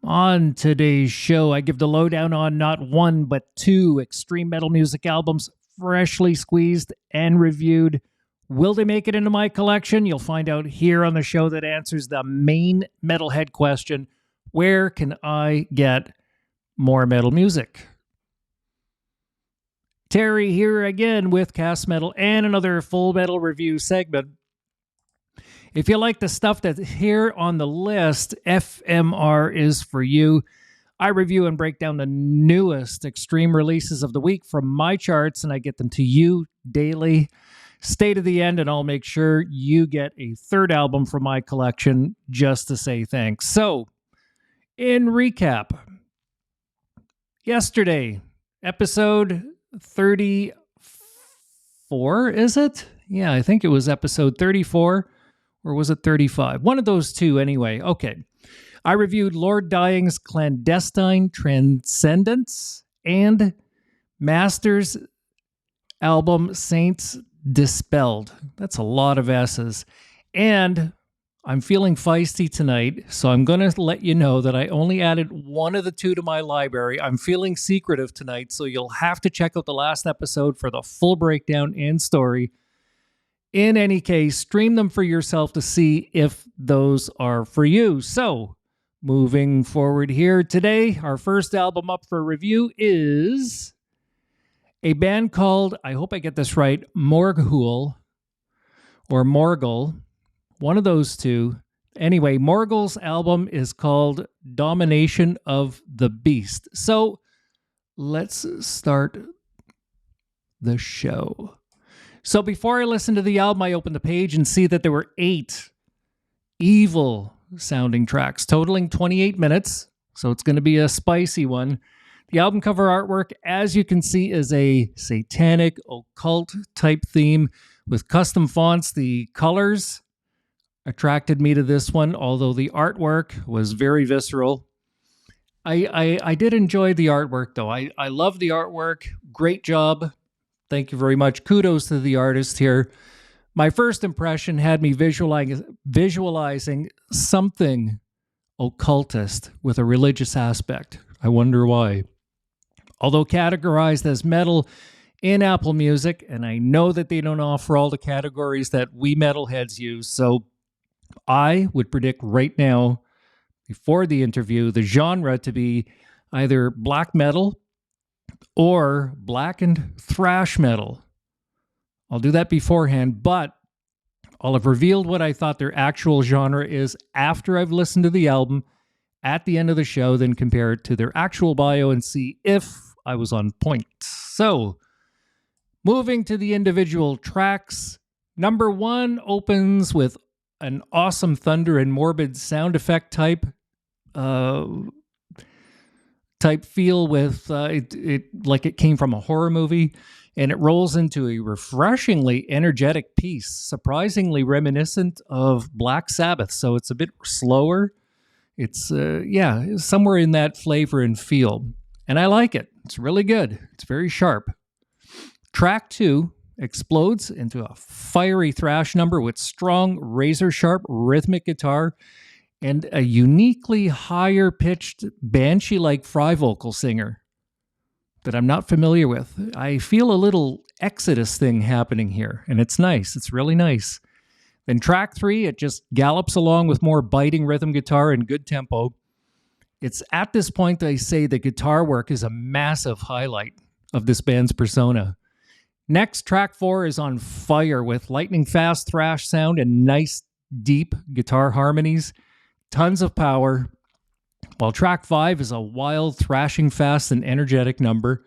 On today's show, I give the lowdown on not one, but two extreme metal music albums, freshly squeezed and reviewed. Will they make it into my collection? You'll find out here on the show that answers the main metalhead question: where can I get more metal music? Terry here again with Cast Metal and another full metal review segment. If you like the stuff that's here on the list, FMR is for you. I review and break down the newest extreme releases of the week from my charts, and I get them to you daily. Stay to the end, and I'll make sure you get a third album from my collection just to say thanks. So, in recap, yesterday, episode 34, is it? Yeah, I think it was episode 34. Or was it 35? One of those two, anyway. Okay. I reviewed Lord Dying's Clandestine Transcendence and Master's album Saints Dispelled. That's a lot of S's. And I'm feeling feisty tonight, so I'm going to let you know that I only added one of the two to my library. I'm feeling secretive tonight, so you'll have to check out the last episode for the full breakdown and story. In any case, stream them for yourself to see if those are for you. So, moving forward here today, our first album up for review is a band called, I hope I get this right, Morghuul or Morghuul, one of those two. Anyway, Morghuul's album is called Domination of the Beast. So, let's start the show. So before I listen to the album, I opened the page and see that there were 8 evil-sounding tracks, totaling 28 minutes. So it's going to be a spicy one. The album cover artwork, as you can see, is a satanic, occult-type theme with custom fonts. The colors attracted me to this one, although the artwork was very visceral. I did enjoy the artwork, though. I love the artwork. Great job. Thank you very much. Kudos to the artist here. My first impression had me visualizing something occultist with a religious aspect. I wonder why. Although categorized as metal in Apple Music, and I know that they don't offer all the categories that we metalheads use, so I would predict right now, before the interview, the genre to be either black metal or blackened thrash metal. I'll do that beforehand, but I'll have revealed what I thought their actual genre is after I've listened to the album at the end of the show, then compare it to their actual bio and see if I was on point. So, moving to the individual tracks, number 1 opens with an awesome thunder and morbid sound effect type feel with it like it came from a horror movie, and it rolls into a refreshingly energetic piece, surprisingly reminiscent of Black Sabbath. So it's a bit slower. It's somewhere in that flavor and feel, and I like it. It's really good. It's very sharp. Track 2 explodes into a fiery thrash number with strong, razor-sharp rhythmic guitar and a uniquely higher-pitched, banshee-like fry vocal singer that I'm not familiar with. I feel a little Exodus thing happening here, and it's nice. It's really nice. Then track 3, it just gallops along with more biting rhythm guitar and good tempo. It's at this point that I say the guitar work is a massive highlight of this band's persona. Next, track 4 is on fire with lightning-fast thrash sound and nice, deep guitar harmonies. Tons of power, while track 5 is a wild, thrashing fast and energetic number.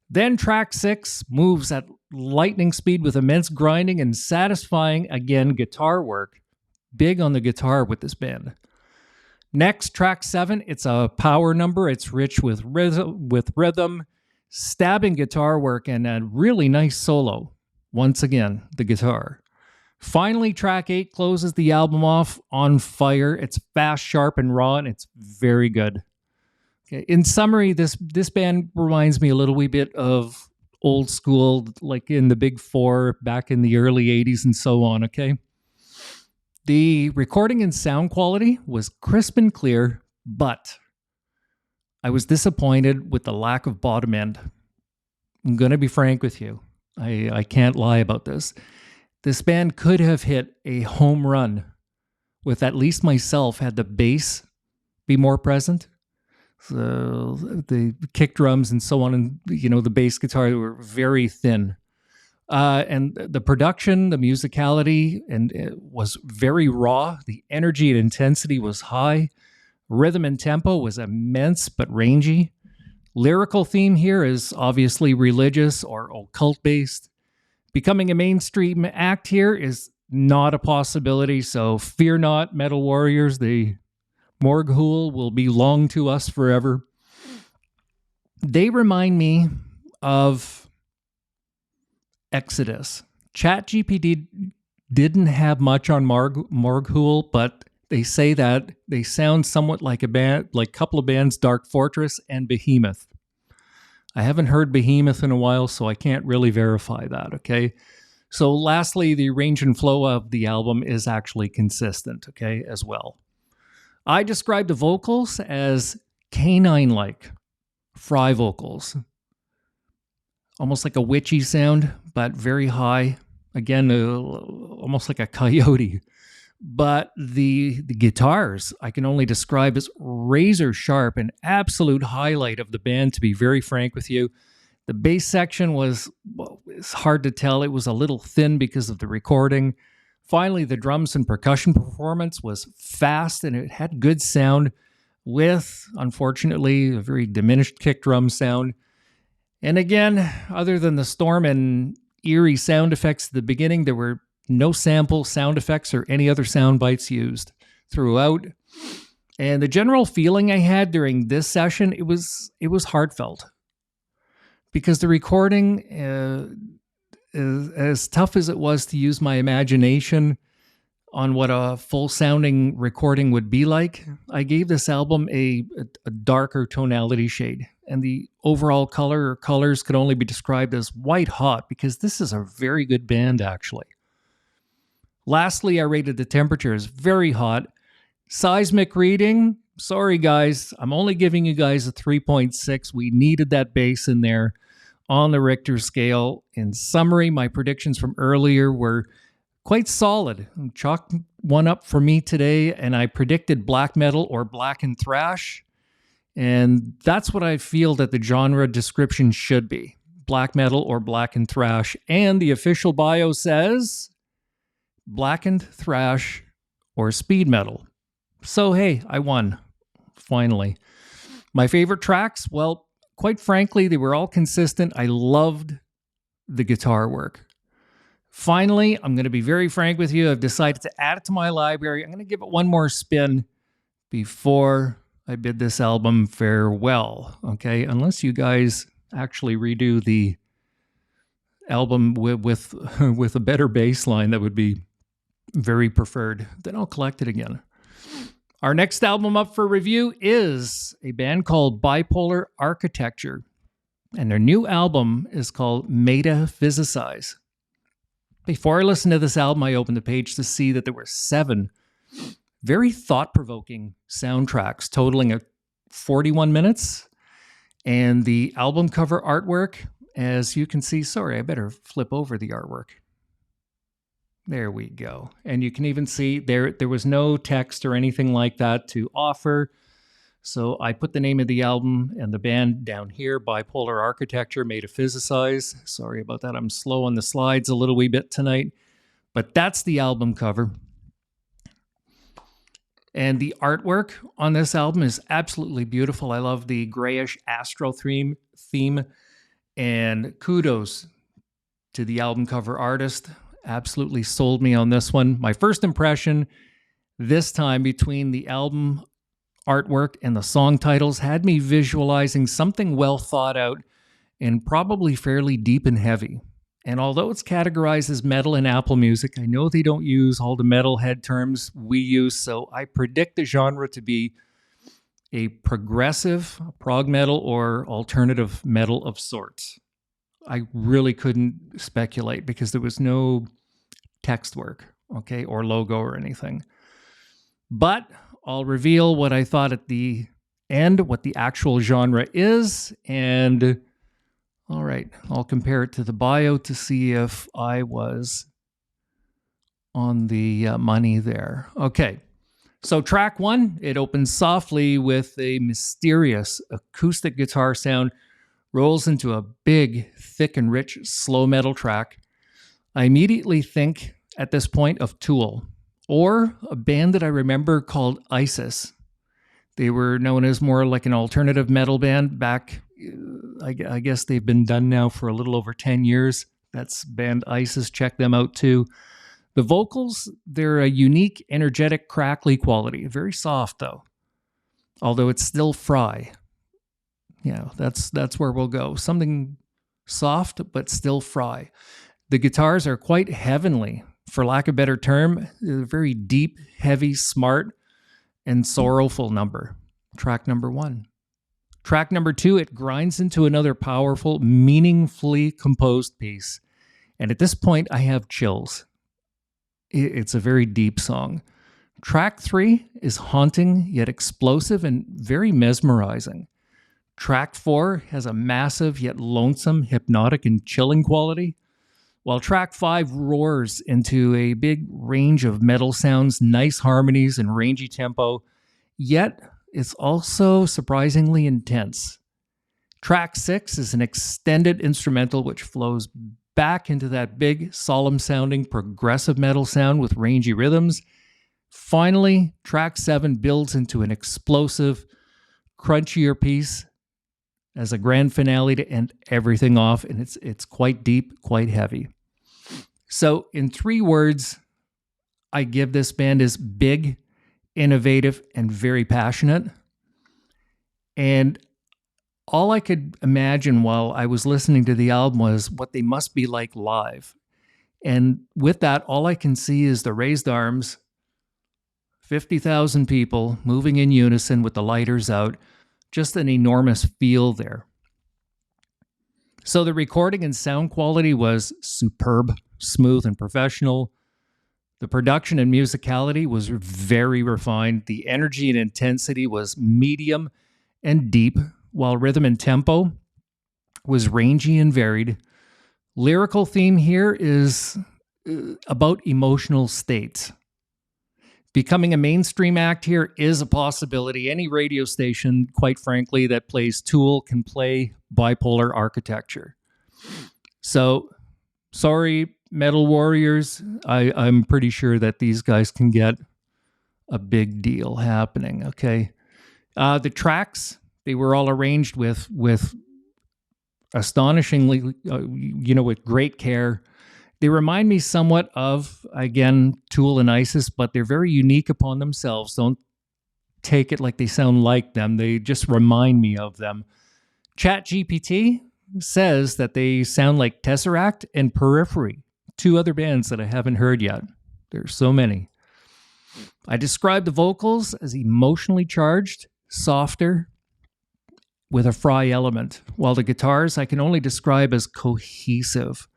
Then track 6 moves at lightning speed with immense grinding and satisfying, again, guitar work. Big on the guitar with this band. Next, track 7, it's a power number. It's rich with rhythm, stabbing guitar work, and a really nice solo. Once again, the guitar. Finally, track 8 closes the album off on fire. It's fast, sharp, and raw, and it's very good. Okay. In summary, this band reminds me a little wee bit of old school, like in the Big Four back in the early 80s and so on, okay? The recording and sound quality was crisp and clear, but I was disappointed with the lack of bottom end. I'm going to be frank with you. I can't lie about this. This band could have hit a home run with at least myself had the bass be more present. So the kick drums and so on, and the bass guitar were very thin. And the production, the musicality, and it was very raw. The energy and intensity was high. Rhythm and tempo was immense but rangy. Lyrical theme here is obviously religious or occult-based. Becoming a mainstream act here is not a possibility, so fear not, Metal Warriors. The Morghuul will belong to us forever. They remind me of Exodus. ChatGPT didn't have much on Morghuul, but they say that they sound somewhat like a couple of bands, Dark Fortress and Behemoth. I haven't heard Behemoth in a while, so I can't really verify that, okay? So lastly, the range and flow of the album is actually consistent, okay, as well. I describe the vocals as canine-like, fry vocals. Almost like a witchy sound, but very high. Again, almost like a coyote. But the guitars, I can only describe as razor sharp, an absolute highlight of the band, to be very frank with you. The bass section it's hard to tell. It was a little thin because of the recording. Finally, the drums and percussion performance was fast, and it had good sound with, unfortunately, a very diminished kick drum sound. And again, other than the storm and eerie sound effects at the beginning, there were no sample sound effects or any other sound bites used throughout. And the general feeling I had during this session, it was heartfelt. Because the recording, as tough as it was to use my imagination on what a full-sounding recording would be like, I gave this album a darker tonality shade. And the overall colors could only be described as white hot, because this is a very good band, actually. Lastly, I rated the temperature as very hot. Seismic reading, sorry guys, I'm only giving you guys a 3.6. We needed that bass in there on the Richter scale. In summary, my predictions from earlier were quite solid. Chalk one up for me today, and I predicted black metal or black and thrash. And that's what I feel that the genre description should be. Black metal or black and thrash. And the official bio says blackened thrash or speed metal. So hey, I won. Finally. My favorite tracks? Well, quite frankly, they were all consistent. I loved the guitar work. Finally, I'm going to be very frank with you. I've decided to add it to my library. I'm going to give it one more spin before I bid this album farewell. Okay, unless you guys actually redo the album with a better bass line, that would be very preferred. Then I'll collect it again. Our next album up for review is a band called Bipolar Architecture, and their new album is called Metaphysicize. Before I listened to this album, I opened the page to see that there were 7 very thought-provoking soundtracks totaling 41 minutes. And the album cover artwork, as you can see, sorry, I better flip over the artwork. There we go. And you can even see there was no text or anything like that to offer. So I put the name of the album and the band down here, Bipolar Architecture, Metaphysicize. Sorry about that. I'm slow on the slides a little wee bit tonight. But that's the album cover. And the artwork on this album is absolutely beautiful. I love the grayish astral theme. And kudos to the album cover artist. Absolutely sold me on this one. My first impression this time between the album artwork and the song titles had me visualizing something well thought out and probably fairly deep and heavy. And although it's categorized as metal in Apple Music, I know they don't use all the metalhead terms we use, so I predict the genre to be a progressive, prog metal, or alternative metal of sorts. I really couldn't speculate because there was no text work, okay, or logo or anything. But I'll reveal what I thought at the and what the actual genre is. And all right, I'll compare it to the bio to see if I was on the money there. Okay, so track 1, it opens softly with a mysterious acoustic guitar sound, rolls into a big, thick and rich slow metal track. I immediately think at this point of Tool, or a band that I remember called ISIS. They were known as more like an alternative metal band back, I guess they've been done now for a little over 10 years. That's band ISIS. Check them out too. The vocals, they're a unique, energetic, crackly quality. Very soft though, although it's still Fry. Yeah, that's where we'll go. Something soft, but still Fry. The guitars are quite heavenly, for lack of a better term. A very deep, heavy, smart, and sorrowful number. Track number 1. Track number 2, it grinds into another powerful, meaningfully composed piece. And at this point, I have chills. It's a very deep song. Track 3 is haunting, yet explosive and very mesmerizing. Track 4 has a massive, yet lonesome, hypnotic, and chilling quality. While track 5 roars into a big range of metal sounds, nice harmonies, and rangy tempo, yet it's also surprisingly intense. Track 6 is an extended instrumental which flows back into that big, solemn-sounding, progressive metal sound with rangy rhythms. Finally, track 7 builds into an explosive, crunchier piece as a grand finale to end everything off, and it's quite deep, quite heavy. So in 3 words, I give this band is big, innovative, and very passionate. And all I could imagine while I was listening to the album was what they must be like live. And with that, all I can see is the raised arms, 50,000 people moving in unison with the lighters out. Just an enormous feel there. So the recording and sound quality was superb, smooth, and professional. The production and musicality was very refined. The energy and intensity was medium and deep, while rhythm and tempo was rangy and varied. Lyrical theme here is about emotional states. Becoming a mainstream act here is a possibility. Any radio station, quite frankly, that plays Tool can play Bipolar Architecture. So, sorry, Metal Warriors. I'm pretty sure that these guys can get a big deal happening, okay? The tracks, they were all arranged with astonishingly, with great care. They remind me somewhat of, again, Tool and ISIS, but they're very unique upon themselves. Don't take it like they sound like them. They just remind me of them. ChatGPT says that they sound like Tesseract and Periphery, 2 other bands that I haven't heard yet. There's so many. I describe the vocals as emotionally charged, softer, with a Fry element, while the guitars I can only describe as cohesive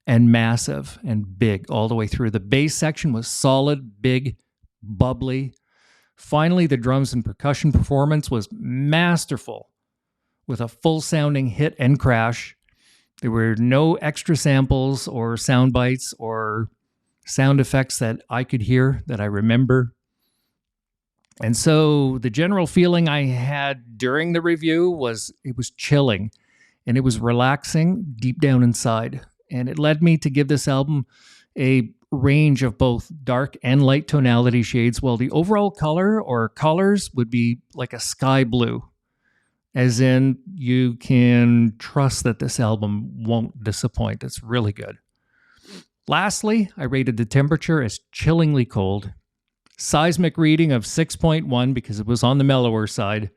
and massive and big all the way through. The bass section was solid, big, bubbly. Finally, the drums and percussion performance was masterful with a full-sounding hit and crash. There were no extra samples or sound bites or sound effects that I could hear that I remember. And so the general feeling I had during the review was it was chilling and it was relaxing deep down inside. And it led me to give this album a range of both dark and light tonality shades, while the overall color or colors would be like a sky blue. As in, you can trust that this album won't disappoint. It's really good. Lastly, I rated the temperature as chillingly cold. Seismic reading of 6.1 because it was on the mellower side.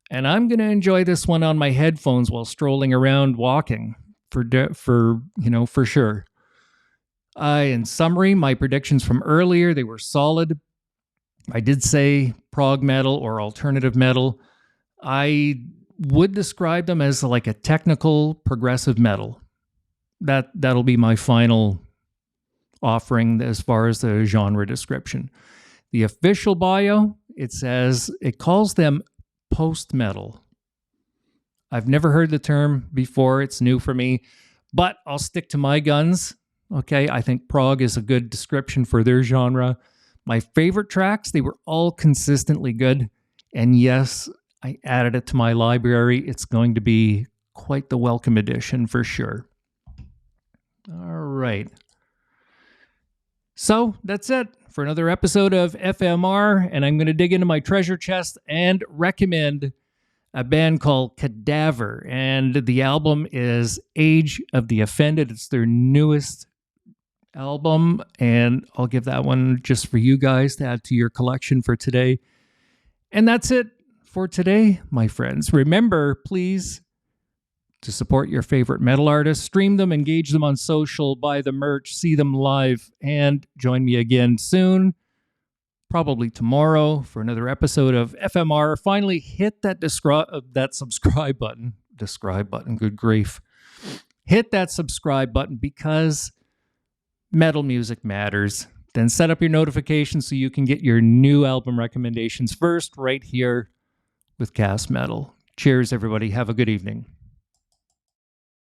And I'm going to enjoy this one on my headphones while strolling around walking. For sure. In summary, my predictions from earlier, they were solid. I did say prog metal or alternative metal. I would describe them as like a technical progressive metal. That'll be my final offering as far as the genre description. The official bio, it calls them post-metal. I've never heard the term before. It's new for me, but I'll stick to my guns. Okay, I think prog is a good description for their genre. My favorite tracks, they were all consistently good. And yes, I added it to my library. It's going to be quite the welcome addition for sure. All right. So that's it for another episode of FMR. And I'm going to dig into my treasure chest and recommend a band called Cadaver. And the album is Age of the Offended. It's their newest album. And I'll give that one just for you guys to add to your collection for today. And that's it for today, my friends. Remember, please, to support your favorite metal artists, stream them, engage them on social, buy the merch, see them live, and join me again soon, probably tomorrow, for another episode of FMR. Finally, hit that subscribe button. Describe button, good grief. Hit that subscribe button because metal music matters. Then set up your notifications so you can get your new album recommendations first right here with Cast Metal. Cheers, everybody. Have a good evening.